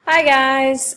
Hi guys.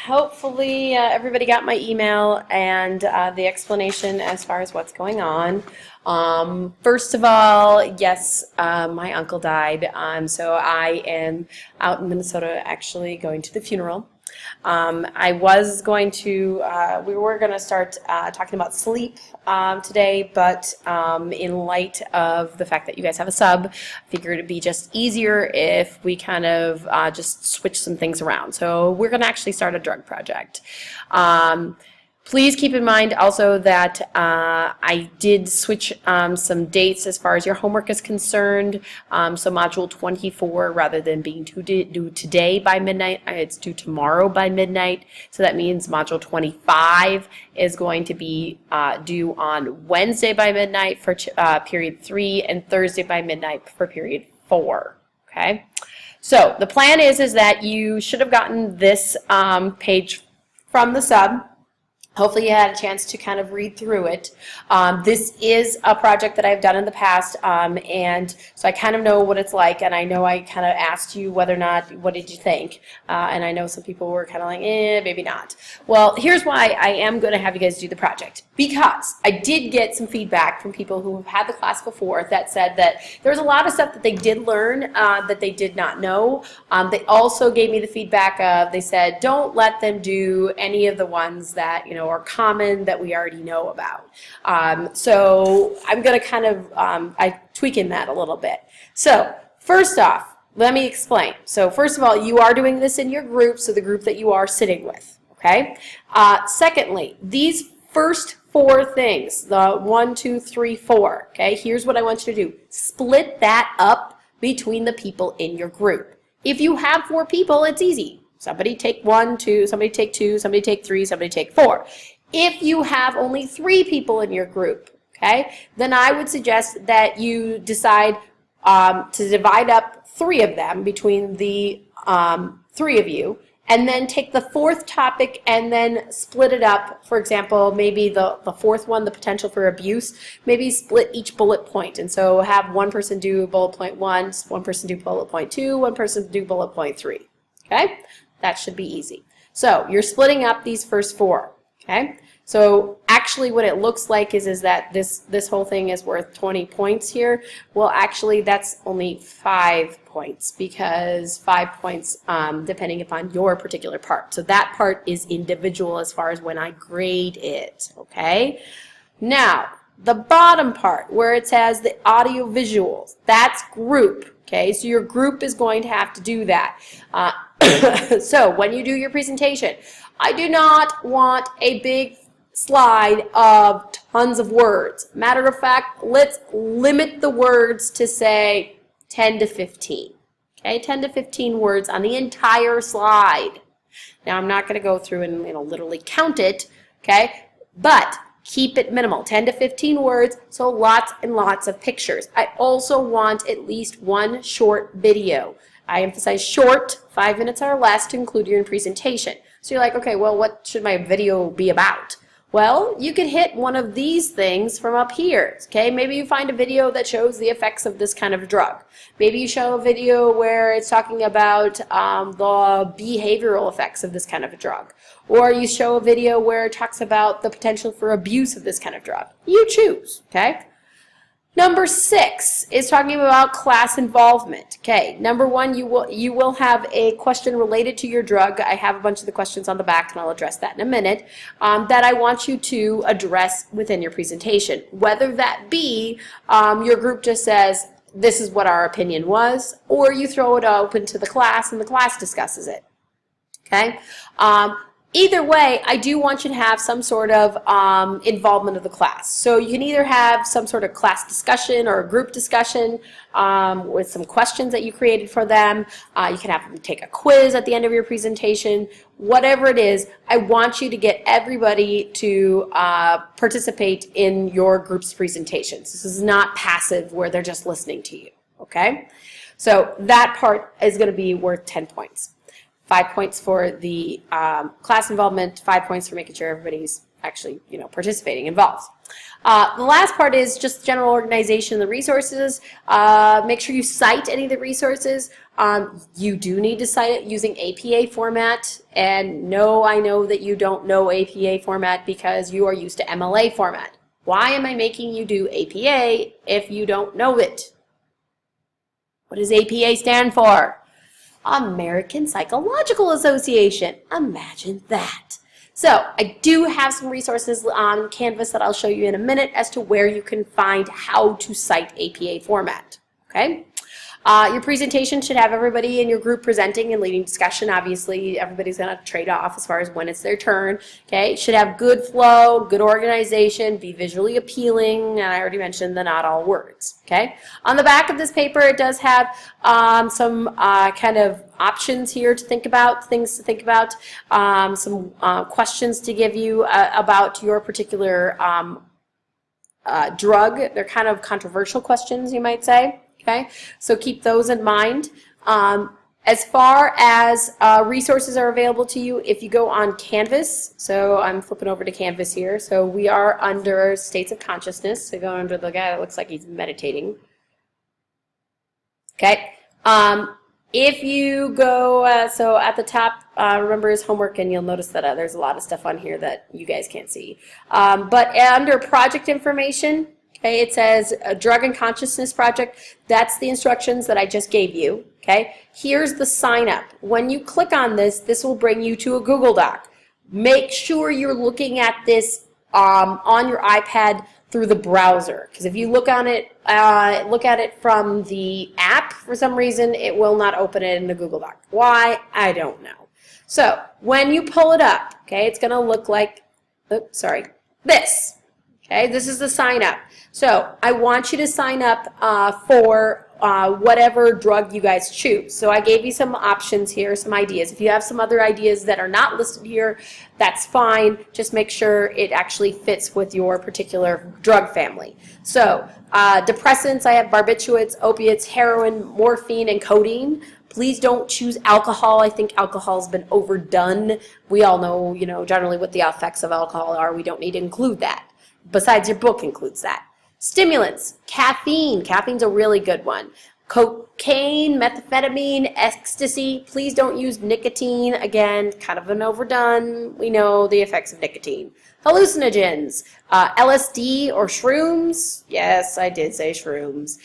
Hopefully everybody got my email and the explanation as far as what's going on. First of all, yes, my uncle died, so I am out in Minnesota actually going to the funeral. I was going to, we were going to start talking about sleep today, but in light of the fact that you guys have a sub, I figured it'd be just easier if we kind of just switch some things around. So we're going to actually start a drug project. Please keep in mind also that I did switch some dates as far as your homework is concerned. So module 24, rather than being due today by midnight, it's due tomorrow by midnight. So that means module 25 is going to be due on Wednesday by midnight for period 3 and Thursday by midnight for period 4. Okay. So the plan is that you should have gotten this page from the sub. Hopefully you had a chance to kind of read through it. This is a project that I've done in the past, and so I kind of know what it's like, and I know I kind of asked you whether or not, what did you think? And I know some people were kind of like, maybe not. Well, here's why I am going to have you guys do the project. Because I did get some feedback from people who have had the class before that said that there was a lot of stuff that they did learn that they did not know. They also gave me the feedback of, they said, don't let them do any of the ones that, are common that we already know about. So I'm going to kind of, I tweaking that a little bit. So first off, let me explain. So first of all, you are doing this in your group, so the group that you are sitting with, okay? Secondly, these first 4 things, the 1, 2, 3, 4, okay? Here's what I want you to do. Split that up between the people in your group. If you have 4 people, it's easy. Somebody take 1, 2, somebody take 2, somebody take 3, somebody take 4. If you have only 3 people in your group, okay, then I would suggest that you decide to divide up 3 of them between the 3 of you, and then take the 4th topic and then split it up. For example, maybe the 4th one, the potential for abuse, maybe split each bullet point. And so have one person do bullet point 1, one person do bullet point 2, one person do bullet point 3. Okay? That should be easy. So you're splitting up these first 4. Okay? So actually what it looks like is that this whole thing is worth 20 points here. Well, actually that's only 5 points, because 5 points depending upon your particular part. So that part is individual as far as when I grade it. Okay? Now, the bottom part where it says the audio visuals, that's group. Okay? So your group is going to have to do that. So when you do your presentation, I do not want a big slide of tons of words. Matter of fact, let's limit the words to say 10 to 15. Okay, 10 to 15 words on the entire slide. Now I'm not going to go through and literally count it, okay, but keep it minimal, 10 to 15 words, so lots and lots of pictures. I also want at least 1 short video. I emphasize short, 5 minutes or less, to include your presentation. So you're like, okay, well, what should my video be about? Well, you could hit one of these things from up here, okay? Maybe you find a video that shows the effects of this kind of drug. Maybe you show a video where it's talking about the behavioral effects of this kind of a drug. Or you show a video where it talks about the potential for abuse of this kind of drug. You choose, okay? Number 6 is talking about class involvement. Okay, number 1, you will have a question related to your drug. I have a bunch of the questions on the back, and I'll address that in a minute, that I want you to address within your presentation. Whether that be your group just says, this is what our opinion was, or you throw it open to the class and the class discusses it. Okay? Either way, I do want you to have some sort of involvement of the class. So you can either have some sort of class discussion or a group discussion with some questions that you created for them. You can have them take a quiz at the end of your presentation. Whatever it is, I want you to get everybody to participate in your group's presentations. This is not passive where they're just listening to you. Okay? So that part is going to be worth 10 points. 5 points for the class involvement, 5 points for making sure everybody's actually, participating involves. The last part is just general organization of the resources. Make sure you cite any of the resources. You do need to cite it using APA format. And no, I know that you don't know APA format because you are used to MLA format. Why am I making you do APA if you don't know it? What does APA stand for? American Psychological Association. Imagine that. So I do have some resources on Canvas that I'll show you in a minute as to where you can find how to cite APA format. Okay? Your presentation should have everybody in your group presenting and leading discussion. Obviously, everybody's going to trade off as far as when it's their turn. Okay? It should have good flow, good organization, be visually appealing, and I already mentioned the not all words. Okay? On the back of this paper, it does have some kind of options here to think about, things to think about, some questions to give you about your particular drug. They're kind of controversial questions, you might say. Okay, so keep those in mind. As far as resources are available to you, if you go on Canvas, so I'm flipping over to Canvas here, so we are under states of consciousness, so go under the guy that looks like he's meditating. Okay, if you go, so at the top, remember his homework, and you'll notice that there's a lot of stuff on here that you guys can't see. But under project information, okay, it says a drug and consciousness project. That's the instructions that I just gave you. Okay, here's the sign up. When you click on this, this will bring you to a Google Doc. Make sure you're looking at this on your iPad through the browser, because if you look at it from the app, for some reason it will not open it in the Google Doc. Why? I don't know. So when you pull it up, okay, it's going to look like, oops, sorry, this. Okay, this is the sign up. So I want you to sign up for whatever drug you guys choose. So I gave you some options here, some ideas. If you have some other ideas that are not listed here, that's fine. Just make sure it actually fits with your particular drug family. So depressants, I have barbiturates, opiates, heroin, morphine, and codeine. Please don't choose alcohol. I think alcohol's been overdone. We all know, generally what the effects of alcohol are. We don't need to include that. Besides, your book includes that. Stimulants, caffeine. Caffeine's a really good one. Cocaine, methamphetamine, ecstasy. Please don't use nicotine. Again, kind of an overdone. We know the effects of nicotine. Hallucinogens, LSD or shrooms. Yes, I did say shrooms.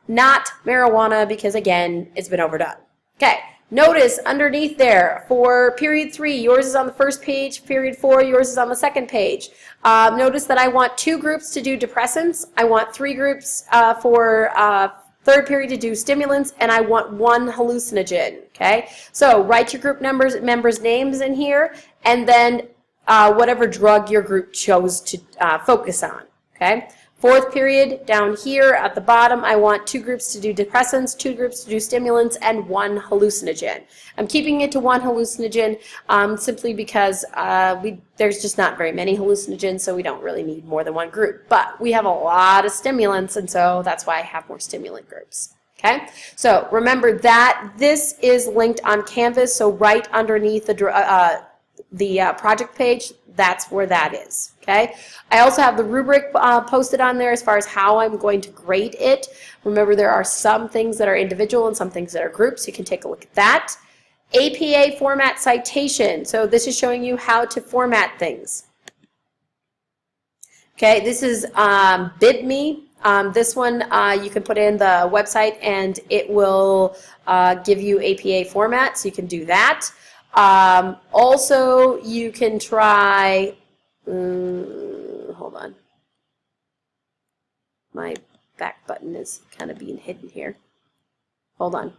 Not marijuana because, again, it's been overdone. Okay. Notice underneath there, for period 3, yours is on the first page, period 4, yours is on the second page. Notice that I want 2 groups to do depressants, I want 3 groups for third period to do stimulants, and I want 1 hallucinogen, okay? So write your group members' names in here, and then whatever drug your group chose to focus on, okay? Fourth period, down here at the bottom, I want 2 groups to do depressants, 2 groups to do stimulants, and 1 hallucinogen. I'm keeping it to 1 hallucinogen simply because there's just not very many hallucinogens, so we don't really need more than 1 group. But we have a lot of stimulants, and so that's why I have more stimulant groups. Okay, so remember that this is linked on Canvas, so right underneath the project page, that's where that is. Okay, I also have the rubric posted on there as far as how I'm going to grade it. Remember, there are some things that are individual and some things that are groups. You can take a look at that. APA Format Citation. So this is showing you how to format things. Okay, this is bid.me. This one you can put in the website and it will give you APA format, so you can do that. Also, you can try, hold on, my back button is kind of being hidden here. Hold on.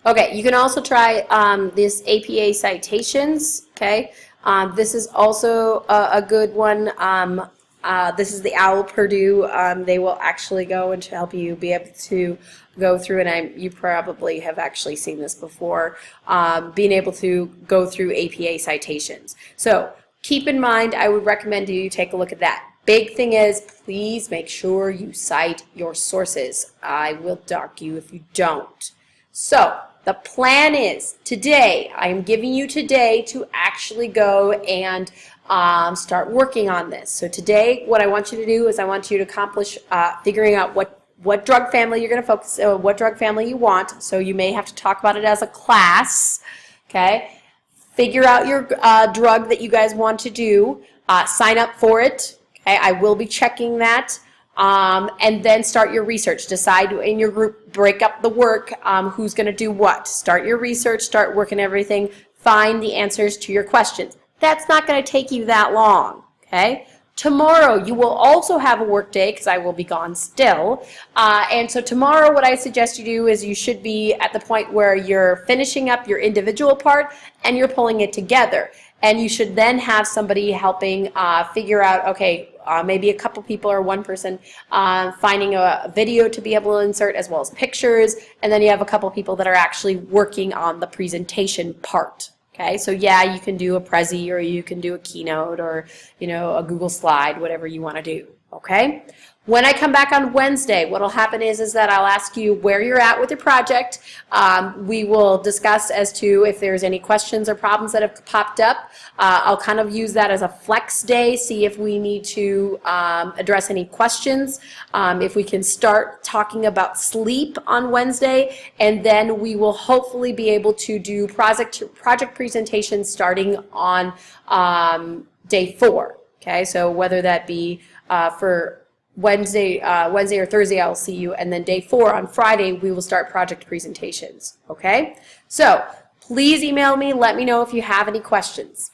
Okay, you can also try this APA Citations, okay? This is also a good one. This is the OWL Purdue. They will actually go and help you be able to go through, and you probably have actually seen this before, being able to go through APA citations. So keep in mind, I would recommend you take a look at that. Big thing is, please make sure you cite your sources. I will dock you if you don't. So The plan is today, I am giving you today to actually go and start working on this. So today, what I want you to do is I want you to accomplish figuring out what drug family you're going to focus on, what drug family you want. So you may have to talk about it as a class, okay? Figure out your drug that you guys want to do, sign up for it, okay? I will be checking that. And then start your research. Decide in your group, break up the work, who's going to do what. Start your research, start working everything, find the answers to your questions. That's not going to take you that long, okay? Tomorrow, you will also have a work day because I will be gone still. And so tomorrow, what I suggest you do is you should be at the point where you're finishing up your individual part and you're pulling it together. And you should then have somebody helping figure out, okay, maybe a couple people or one person finding a video to be able to insert as well as pictures, and then you have a couple people that are actually working on the presentation part. Okay, so yeah, you can do a Prezi or you can do a keynote or, you know, a Google slide, whatever you want to do. Okay? When I come back on Wednesday, what will happen is that I'll ask you where you're at with your project. We will discuss as to if there's any questions or problems that have popped up. I'll kind of use that as a flex day, see if we need to address any questions, if we can start talking about sleep on Wednesday, and then we will hopefully be able to do project presentations starting on day 4. Okay, so whether that be for Wednesday or Thursday, I'll see you, and then day 4 on Friday, we will start project presentations. Okay, so please email me. Let me know if you have any questions.